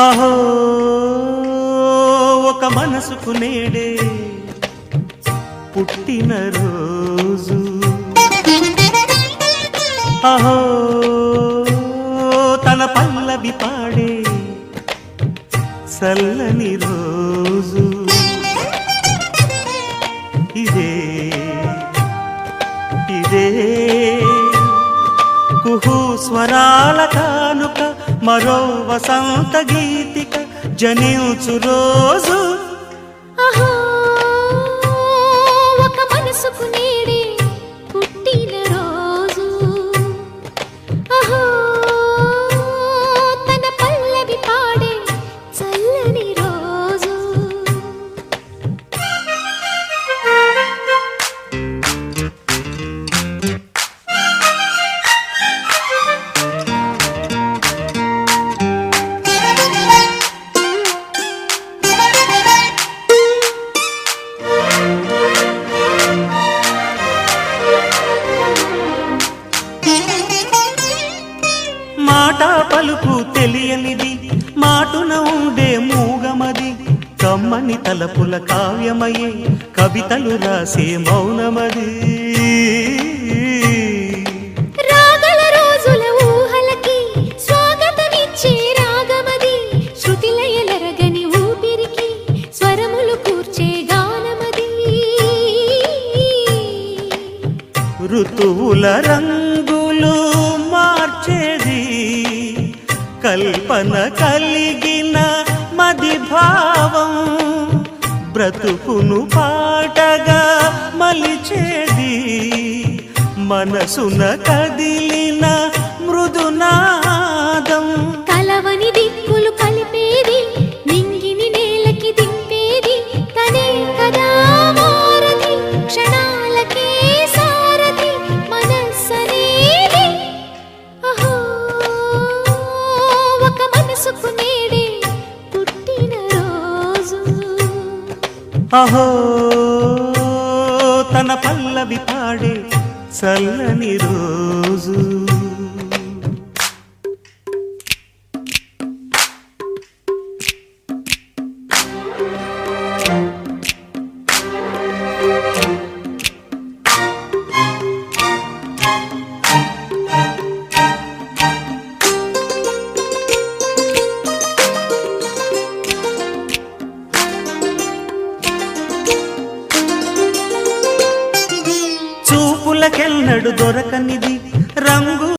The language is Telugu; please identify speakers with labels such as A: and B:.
A: అహో ఒక మనసుకు నేడే పుట్టిన రోజు, అహో తన పల్లవి పాడే చల్లని రోజు, ఇదే ఇదే కుహు స్వరాల కానుక, మరో వసంత గీతిక జనించు రోజు.
B: అహో ఒక మనసుకు నేడే పుట్టిన రోజు, అహో తన పల్లవి పాడే చల్లని రోజు.
A: మాట పలుకు తెలియనిది, మాటున ఉండే మూగమది, కమ్మని తలపుల కావ్యమయే కవితలు రాసే మౌనమది.
B: రాగల రోజుల ఊహలకి స్వాగతమిచ్చే రాగమది, శృతిలయలరగని ఊపిరికి స్వరములు కూర్చే గానమది.
A: ఋతువుల రంగులు మార్చేది, కల్పన కలిగిన మది భావం, బ్రతుకును పాటగా మలిచేది, మనసున కదిలిన మృదునాదం.
B: కలవని దిక్కులు కలిపేది, నింగిని నేలకి దింపేది, తనే కదా వారధి, క్షణాలకే సారథి మనస్సనేది. అహో ఒక మనసుకు నేడే పుట్టిన రోజు,
A: అహో తన పల్లవి పాడే చల్లని రోజు. చూపులకెన్నడు దొరకనిది రంగు